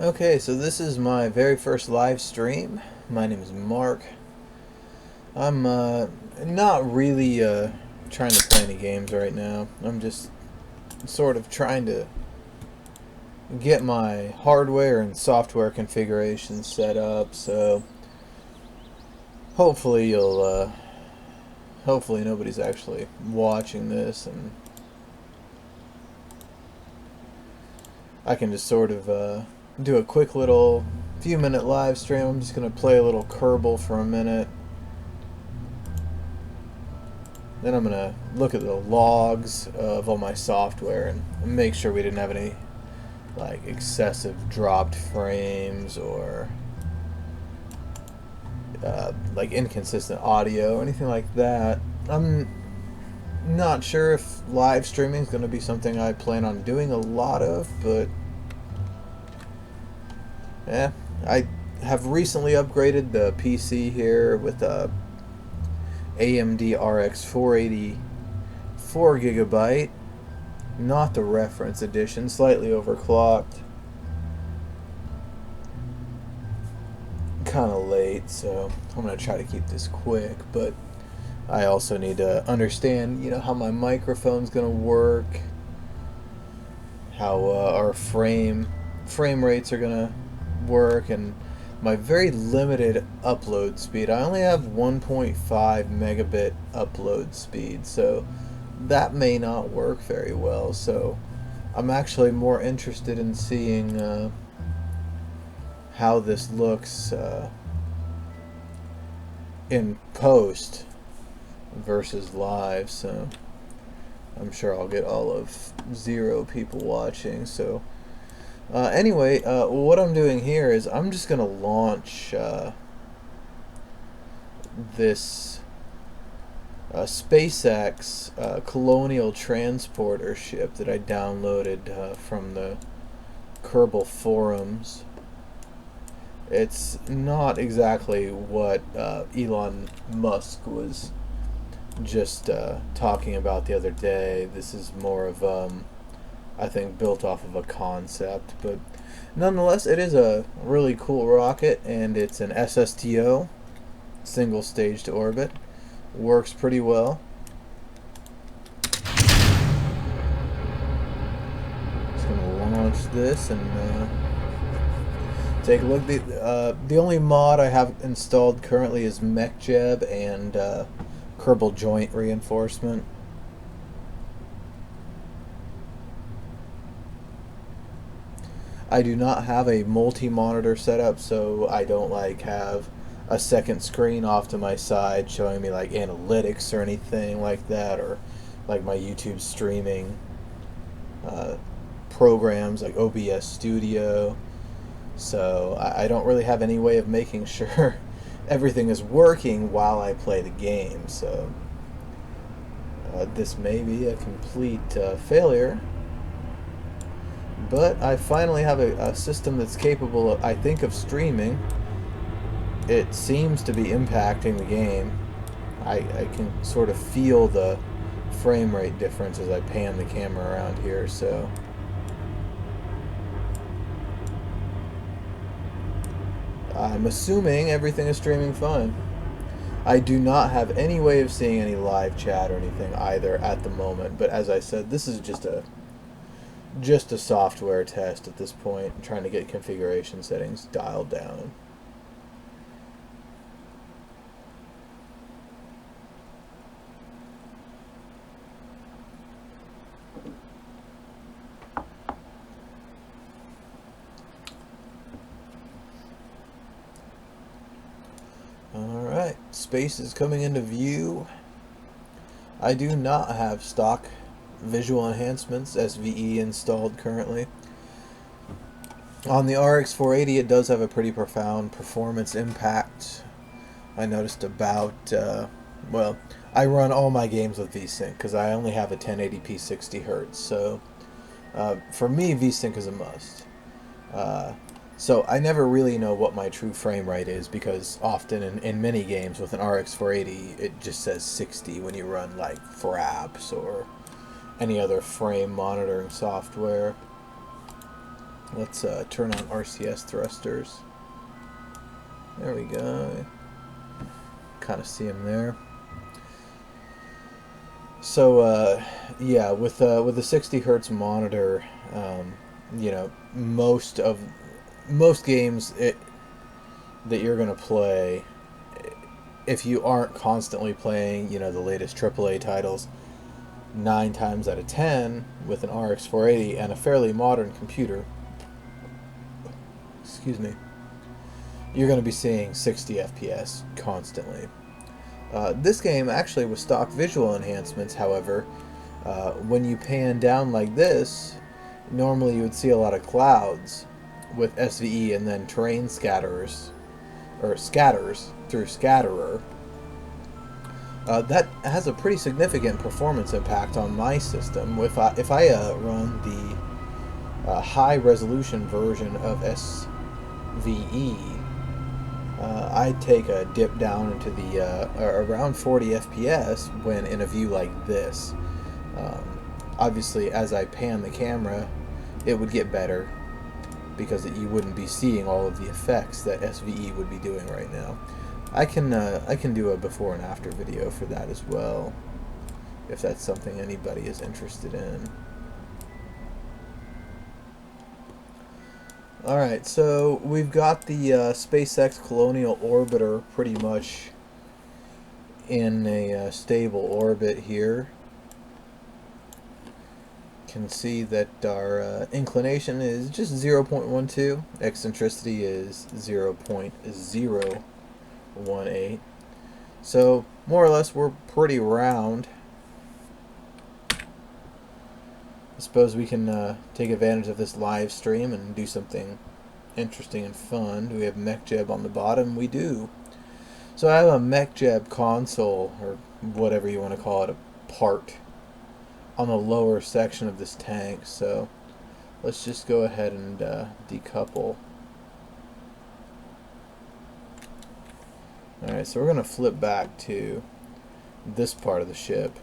Okay, so this is my very first live stream. My name is Mark. I'm not really trying to play any games right now. I'm just sort of trying to get my hardware and software configuration set up. So hopefully hopefully nobody's actually watching this, and I can just sort of do a quick little few-minute live stream. I'm just gonna play a little Kerbal for a minute. Then I'm gonna look at the logs of all my software and make sure we didn't have any like excessive dropped frames or like inconsistent audio or anything like that. I'm not sure if live streaming is going to be something I plan on doing a lot of, but yeah, I have recently upgraded the PC here with a AMD RX 480 4GB, not the reference edition, slightly overclocked. Kind of late, so I'm gonna try to keep this quick, but I also need to understand, how my microphone's gonna work, how our frame rates are gonna work, and my very limited upload speed. I only have 1.5 megabit upload speed, so that may not work very well. So I'm actually more interested in seeing how this looks in post versus live. So I'm sure I'll get all of 0 people watching. So anyway, what I'm doing here is I'm just gonna launch this SpaceX Colonial Transporter ship that I downloaded from the Kerbal forums. It's not exactly what Elon Musk was just talking about the other day. This is more of, I think, built off of a concept. But nonetheless, it is a really cool rocket, and it's an SSTO, single stage to orbit. Works pretty well. Just going to launch this and take a look. The only mod I have installed currently is MechJeb and Kerbal Joint Reinforcement. I do not have a multi-monitor setup, so I don't have a second screen off to my side showing me like analytics or anything like that, or like my YouTube streaming programs like OBS Studio. So I don't really have any way of making sure everything is working while I play the game. So this may be a complete failure. But I finally have a system that's capable, I think, of streaming. It seems to be impacting the game. I can sort of feel the frame rate difference as I pan the camera around here, so I'm assuming everything is streaming fine. I do not have any way of seeing any live chat or anything either at the moment, but as I said, this is just a software test at this point. I'm trying to get configuration settings dialed down. Alright, space is coming into view. I do not have stock visual enhancements SVE installed currently. On the RX 480 it does have a pretty profound performance impact. I noticed about, well, I run all my games with VSync because I only have a 1080p 60 Hz, so for me VSync is a must. So I never really know what my true frame rate is, because often in many games with an RX 480 it just says 60 when you run like Fraps or any other frame monitoring software. Let's turn on RCS thrusters. There we go. Kind of see them there. So yeah, with the 60 hertz monitor, you know, most games that you're gonna play, if you aren't constantly playing, you know, the latest AAA titles, 9 times out of 10 with an RX 480 and a fairly modern computer, excuse me, you're going to be seeing 60 FPS constantly. This game actually with stock visual enhancements, however, when you pan down like this, normally you would see a lot of clouds with SVE and then terrain scatterers, or scatters through scatterer. That has a pretty significant performance impact on my system. If I run the high resolution version of SVE, I take a dip down into the around 40 FPS when in a view like this. Obviously, as I pan the camera, it would get better because you wouldn't be seeing all of the effects that SVE would be doing right now. I can do a before and after video for that as well, if that's something anybody is interested in. Alright, so we've got the SpaceX Colonial Orbiter pretty much in a stable orbit here. Can see that our inclination is just 0.12, eccentricity is 0.018, so more or less we're pretty round. I suppose we can take advantage of this live stream and do something interesting and fun. Do we have MechJeb on the bottom? We do. So I have a MechJeb console, or whatever you want to call it, a part, on the lower section of this tank. So let's just go ahead and decouple. Alright, so we're going to flip back to this part of the ship.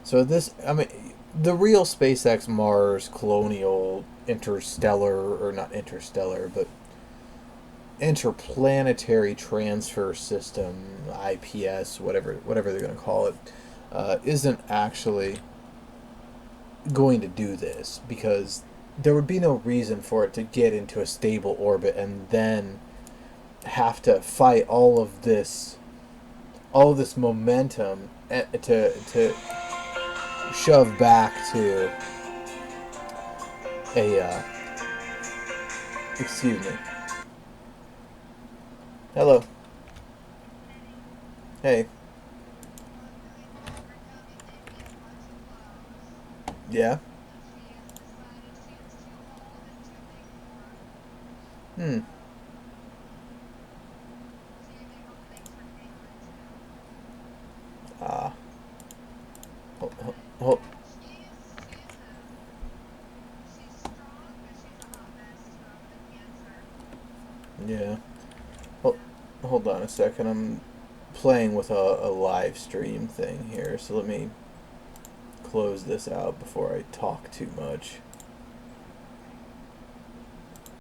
So this, I mean, the real SpaceX Mars Colonial Interstellar, or not interstellar, but interplanetary transfer system, IPS, whatever they're going to call it, isn't actually going to do this, because there would be no reason for it to get into a stable orbit and then have to fight all of this momentum to shove back to a excuse me. Hello. Hey. Yeah. Hmm. Ah. Oh. Yeah. Hold on a second. I'm playing with a live stream thing here, so let me close this out before I talk too much.